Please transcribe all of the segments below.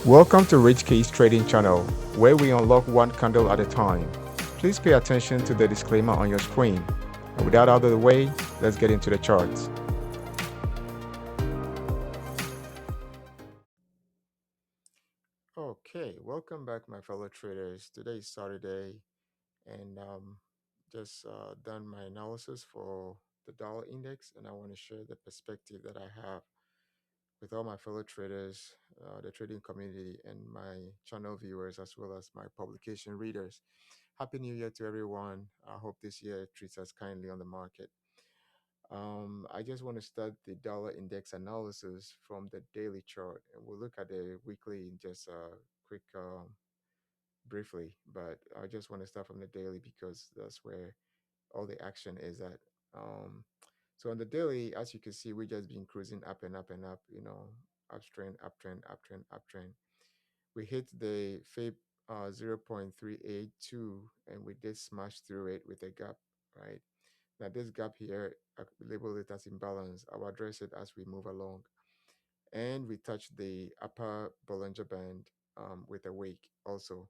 Welcome to Rich Keys Trading Channel, where we unlock one candle at a time. Please pay attention to the disclaimer on your screen. And with that out of the way, let's get into the charts. Okay, welcome back, my fellow traders. Today is Saturday, and just done my analysis for the dollar index, and I want to share the perspective that I have with all my fellow traders, the trading community, and my channel viewers, as well as my publication readers. Happy New Year to everyone. I hope this year treats us kindly on the market. I just want to start the dollar index analysis from the daily chart, and we'll look at the weekly in just quick, briefly. But I just want to start from the daily because that's where all the action is at. Um, so on the daily, as you can see, we just been cruising up and up and up. Uptrend, uptrend, uptrend, uptrend. We hit the FIB 0.382, and we did smash through it with a gap, right? Now this gap here, I label it as imbalance. I'll address it as we move along. And we touched the upper Bollinger Band with a wick also.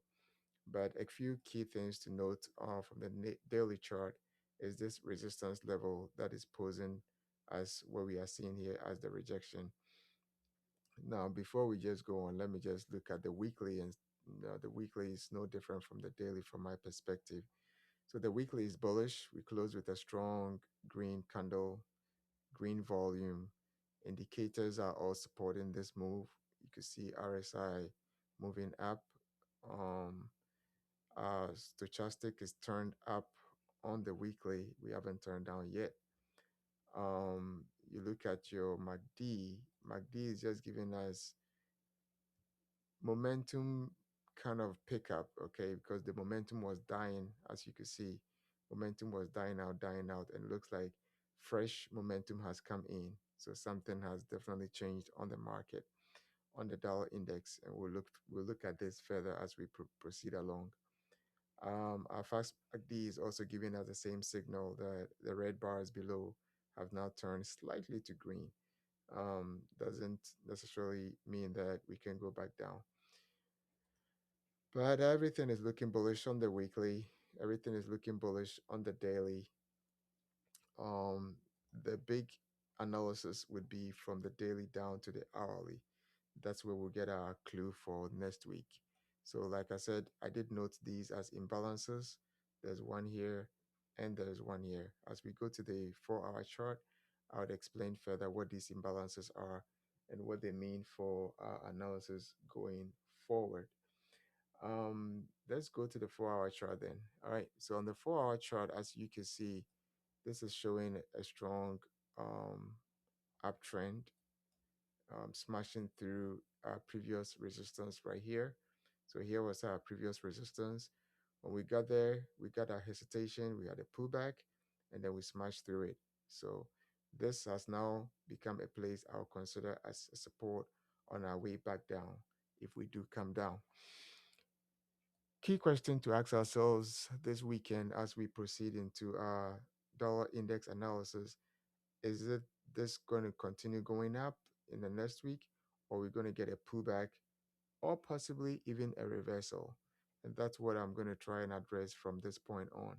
But a few key things to note from the daily chart is this resistance level that is posing as what we are seeing here as the rejection. Now, before we just go on, let me just look at the weekly, and the weekly is no different from the daily from my perspective. So the weekly is bullish. We close with a strong green candle, green volume. Indicators are all supporting this move. You can see RSI moving up. Um, Stochastic is turned up on the weekly. We haven't turned down yet. You look at your MACD. MACD is just giving us momentum kind of pickup, okay, because the momentum was dying, as you can see. Momentum was dying out, and it looks like fresh momentum has come in. So something has definitely changed on the market, on the dollar index, and we'll look at this further as we proceed along. Our fast D is also giving us the same signal that the red bars below have now turned slightly to green. Doesn't necessarily mean that we can go back down. But everything is looking bullish on the weekly. Everything is looking bullish on the daily. Um, the big analysis would be from the daily down to the hourly. That's where we'll get our clue for next week. So, like I said, I did note these as imbalances. There's one here and there's one here. As we go to the 4 hour chart, I would explain further what these imbalances are and what they mean for our analysis going forward. Let's go to the 4 hour chart then. All right. So on the 4 hour chart, as you can see, this is showing a strong um, uptrend, smashing through our previous resistance right here. So here was our previous resistance. When we got there, we got our hesitation, we had a pullback, and then we smashed through it. So this has now become a place I'll consider as a support on our way back down if we do come down. Key question to ask ourselves this weekend as we proceed into our dollar index analysis: is it this going to continue going up in the next week, or we're going to get a pullback, or possibly even a reversal? And that's what I'm going to try and address from this point on.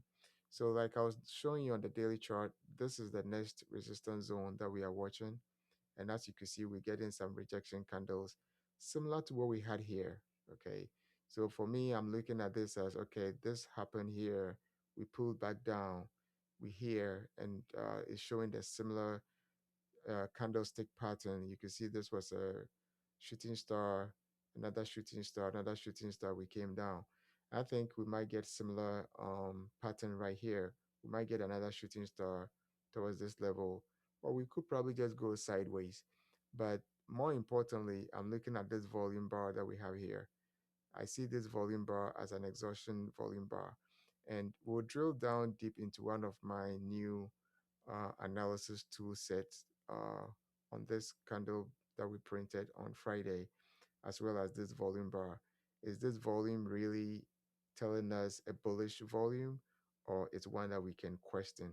So, like I was showing you on the daily chart, this is the next resistance zone that we are watching. And as you can see, we're getting some rejection candles similar to what we had here. Okay. So for me, I'm looking at this as okay, this happened here. We pulled back down. We here, and it's showing the similar candlestick pattern. You can see this was a shooting star, another shooting star. We came down. I think we might get similar pattern right here. We might get another shooting star towards this level, or we could probably just go sideways. But more importantly, I'm looking at this volume bar that we have here. I see this volume bar as an exhaustion volume bar. And we'll drill down deep into one of my new analysis tool sets on this candle that we printed on Friday, as well as this volume bar. Is this volume really telling us a bullish volume, or it's one that we can question?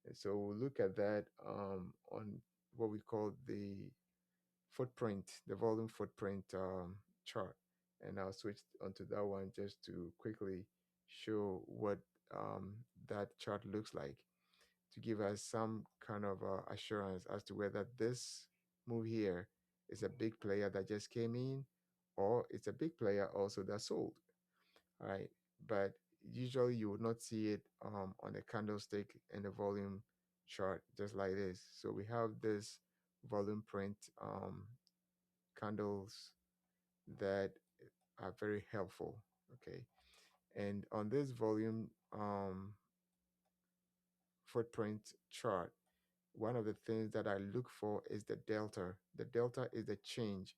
And so we'll look at that on what we call the footprint, the volume footprint chart. And I'll switch onto that one just to quickly show what um, that chart looks like, to give us some kind of assurance as to whether this move here is a big player that just came in, or it's a big player also that sold. All right. But usually you would not see it on a candlestick and a volume chart just like this. So we have this volume print candles that are very helpful. Okay. And on this volume footprint chart, one of the things that I look for is the delta. The delta is the change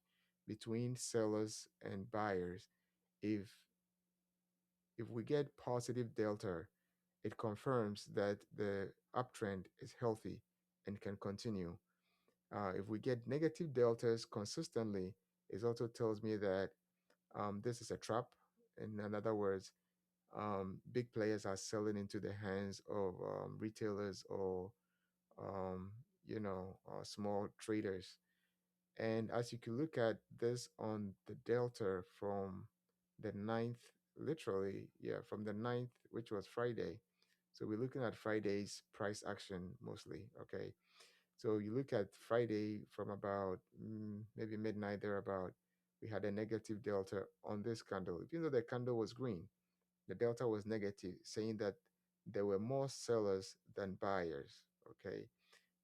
between sellers and buyers. If we get positive delta, it confirms that the uptrend is healthy and can continue. If we get negative deltas consistently, it also tells me that this is a trap. In other words, big players are selling into the hands of retailers or um, small traders. And as you can look at this on the delta from the ninth, literally, yeah, from the ninth, which was Friday. So we're looking at Friday's price action mostly. Okay. So you look at Friday from about maybe midnight thereabout, we had a negative delta on this candle. Even though the candle was green, the delta was negative, saying that there were more sellers than buyers. Okay.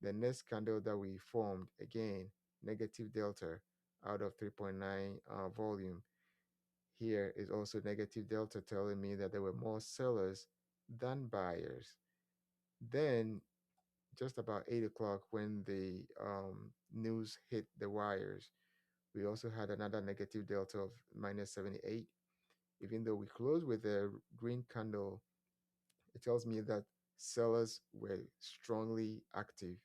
The next candle that we formed, again, negative delta out of 3.9 volume. Here is also negative delta telling me that there were more sellers than buyers. Then, just about 8 o'clock, when the news hit the wires, we also had another negative delta of minus 78. Even though we closed with a green candle, it tells me that sellers were strongly active.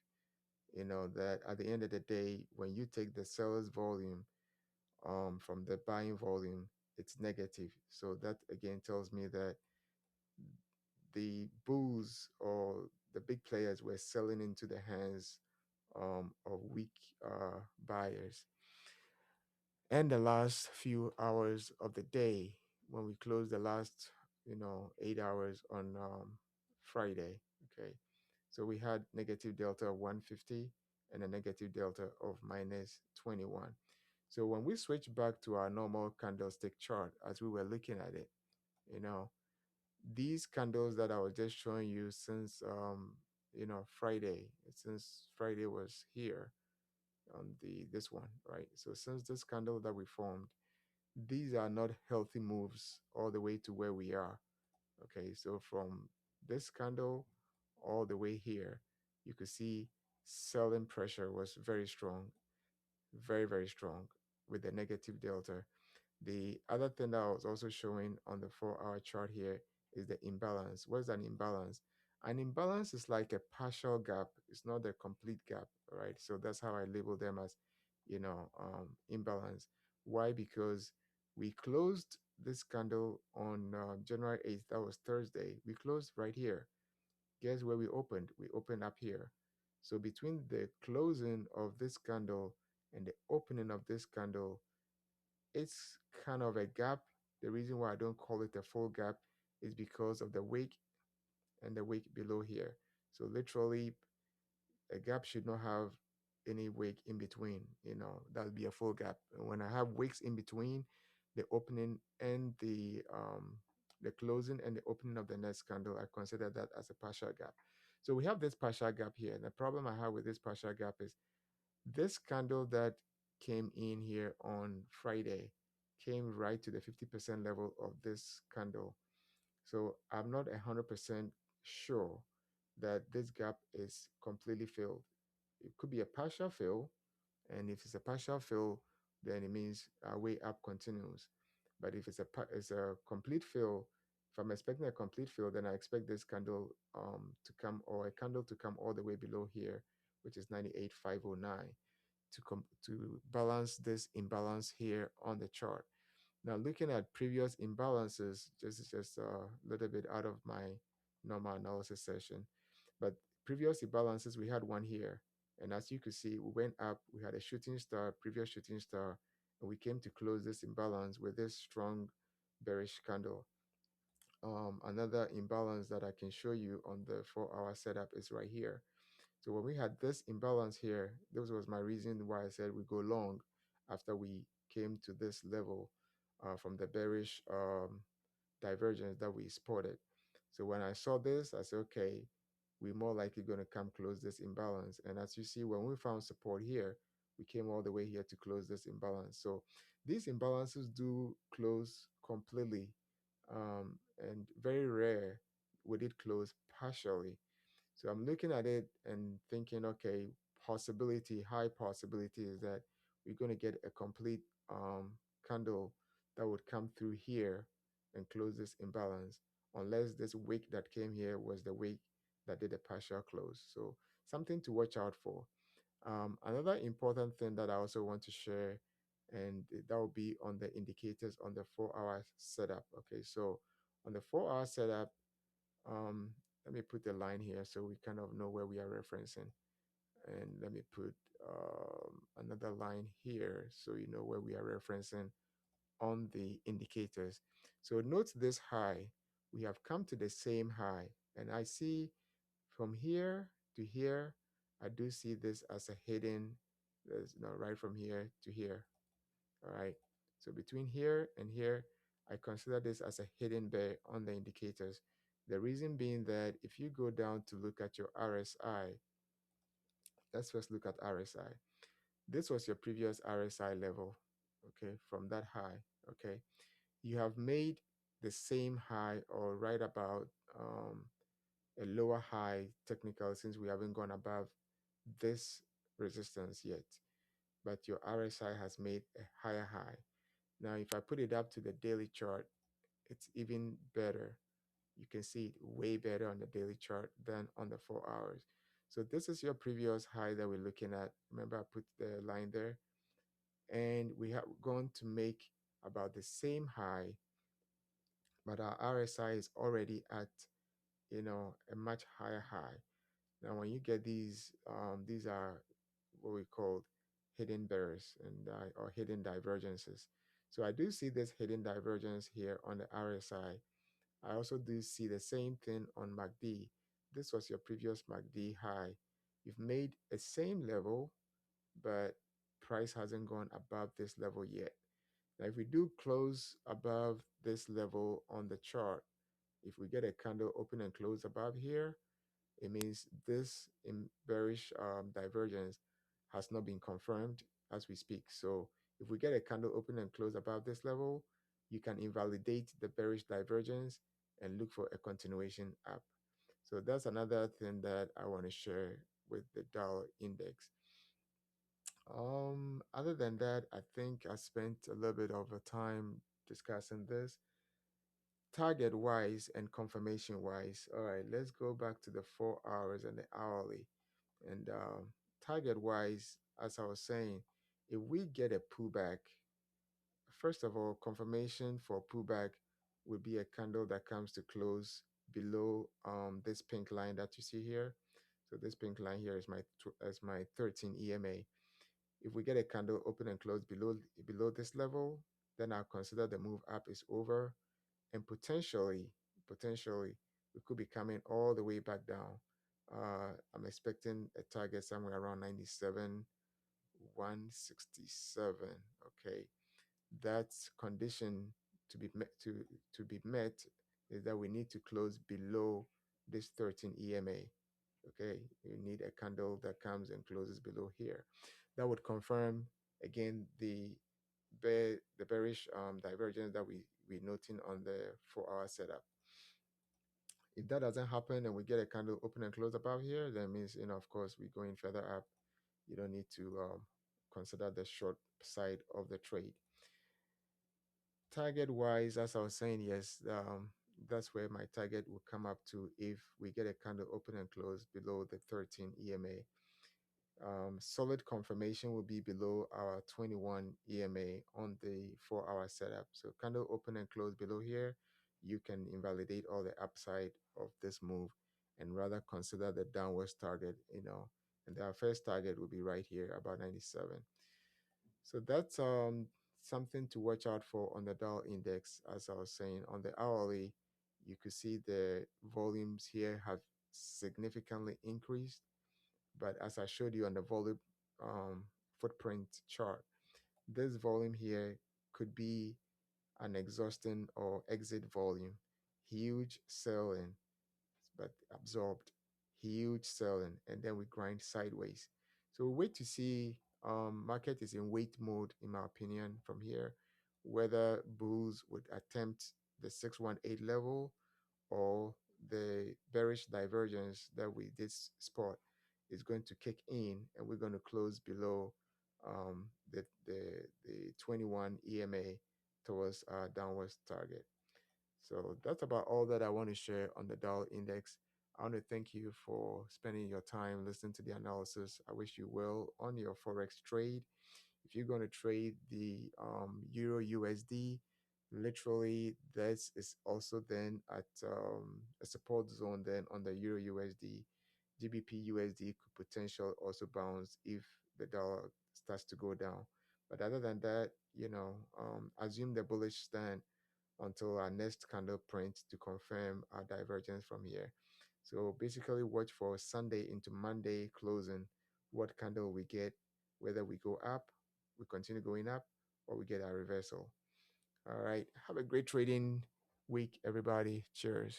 That at the end of the day, when you take the seller's volume from the buying volume, it's negative. So that again tells me that the bulls or the big players were selling into the hands of weak buyers. And the last few hours of the day, when we closed the last 8 hours on Friday. Okay, so we had negative delta of 150 and a negative delta of minus 21. So when we switch back to our normal candlestick chart, as we were looking at it, you know these candles that I was just showing you since Friday, since Friday was here on the this one, right? So since this candle that we formed, these are not healthy moves all the way to where we are. Okay, so from this candle all the way here, you could see selling pressure was very strong, very, very strong with the negative delta. The other thing that I was also showing on the 4-hour chart here is the imbalance. What is an imbalance? An imbalance is like a partial gap. It's not a complete gap, right? So that's how I label them as, imbalance. Why? Because we closed this candle on January 8th. That was Thursday. We closed right here. Guess where we opened? We opened up here. So between the closing of this candle and the opening of this candle, it's kind of a gap. The reason why I don't call it a full gap is because of the wick and the wick below here. So literally, a gap should not have any wick in between. That would be a full gap. And when I have wicks in between the opening and the closing and the opening of the next candle, I consider that as a partial gap. So we have this partial gap here. And the problem I have with this partial gap is this candle that came in here on Friday came right to the 50% level of this candle. So I'm not 100% sure that this gap is completely filled. It could be a partial fill, and if it's a partial fill, then it means our way up continues. But if it's a complete fill, if I'm expecting a complete fill, then I expect this candle to come, or a candle to come all the way below here, which is 98,509, to balance this imbalance here on the chart. Now, looking at previous imbalances, just a little bit out of my normal analysis session, but previous imbalances, we had one here. And as you could see, we went up, we had a shooting star, previous shooting star, and we came to close this imbalance with this strong bearish candle. Another imbalance that I can show you on the 4-hour setup is right here. So when we had this imbalance here, this was my reason why I said we go long after we came to this level from the bearish divergence that we spotted. So when I saw this, I said, okay, we're more likely going to come close this imbalance. And as you see, when we found support here, we came all the way here to close this imbalance. So these imbalances do close completely, and very rare would it close partially. So I'm looking at it and thinking, okay, possibility, high possibility is that we're going to get a complete candle that would come through here and close this imbalance, unless this wick that came here was the wick that did a partial close. So something to watch out for. Another important thing that I also want to share, and that will be on the indicators on the 4-hour setup. Okay, so on the 4-hour setup, um, let me put the line here so we kind of know where we are referencing. And let me put another line here so you know where we are referencing on the indicators. So note this high. We have come to the same high. And I see from here to here, I do see this as a hidden, there's right from here to here. All right. So between here and here, I consider this as a hidden bear on the indicators. The reason being that if you go down to look at your RSI, let's first look at RSI. This was your previous RSI level, okay, from that high, okay. You have made the same high or right about a lower high technical, since we haven't gone above this resistance yet, but your RSI has made a higher high. Now, if I put it up to the daily chart, it's even better. You can see it way better on the daily chart than on the 4 hours. So this is your previous high that we're looking at. Remember, I put the line there, and we have gone to make about the same high, but our RSI is already at, a much higher high. Now, when you get these are what we call hidden bears and or hidden divergences. So I do see this hidden divergence here on the RSI. I also do see the same thing on MACD. This was your previous MACD high. You've made a same level, but price hasn't gone above this level yet. Now, if we do close above this level on the chart, if we get a candle open and close above here, it means this bearish divergence has not been confirmed as we speak. So if we get a candle open and close above this level, you can invalidate the bearish divergence and look for a continuation up. So that's another thing that I want to share with the Dow index. Other than that, I think I spent a little bit of a time discussing this target wise and confirmation wise. All right, let's go back to the 4 hours and the hourly. And target wise, as I was saying, if we get a pullback, first of all, confirmation for pullback would be a candle that comes to close below this pink line that you see here. So this pink line here is my 13 EMA. If we get a candle open and close below this level, then I'll consider the move up is over, and potentially we could be coming all the way back down. I'm expecting a target somewhere around 97, 167. Okay, that's condition to be met is that we need to close below this 13 EMA. Okay, you need a candle that comes and closes below here. That would confirm again the bearish divergence that we noting on the 4-hour setup. If that doesn't happen and we get a candle open and close above here, that means, of course, we're going further up. You don't need to consider the short side of the trade. Target wise, as I was saying, yes, that's where my target will come up to if we get a candle open and close below the 13 EMA. Solid confirmation will be below our 21 EMA on the 4-hour setup. So candle open and close below here, you can invalidate all the upside of this move and rather consider the downwards target, and our first target will be right here about 97. So that's something to watch out for on the dollar index. As I was saying, on the hourly, you could see the volumes here have significantly increased. But as I showed you on the volume um, footprint chart, this volume here could be an exhausting or exit volume. Huge selling, but absorbed. Huge selling, and then we grind sideways. So we wait to see. Market is in wait mode, in my opinion, from here, whether bulls would attempt the 618 level or the bearish divergence that we did spot is going to kick in, and we're going to close below the 21 EMA towards our downwards target. So that's about all that I want to share on the dollar index. I want to thank you for spending your time listening to the analysis. I wish you well on your Forex trade. If you're going to trade the Euro USD, literally this is also then at a support zone then on the Euro USD. GBP USD could potentially also bounce if the dollar starts to go down. But other than that, assume the bullish stand until our next candle print to confirm our divergence from here. So basically watch for Sunday into Monday closing, what candle we get, whether we go up, we continue going up, or we get a reversal. All right. Have a great trading week, everybody. Cheers.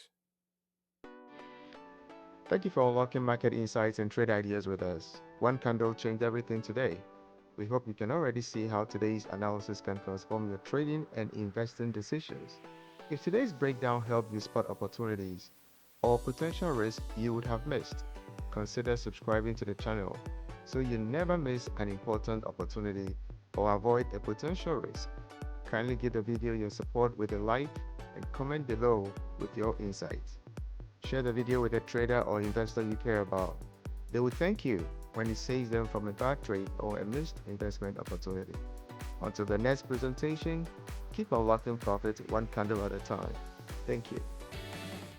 Thank you for unlocking market insights and trade ideas with us. One candle changed everything today. We hope you can already see how today's analysis can transform your trading and investing decisions. If today's breakdown helped you spot opportunities or potential risks you would have missed, consider subscribing to the channel so you never miss an important opportunity or avoid a potential risk. Kindly give the video your support with a like and comment below with your insights. Share the video with a trader or investor you care about. They will thank you when it saves them from a bad trade or a missed investment opportunity. Until the next presentation, keep unlocking profits one candle at a time. Thank you.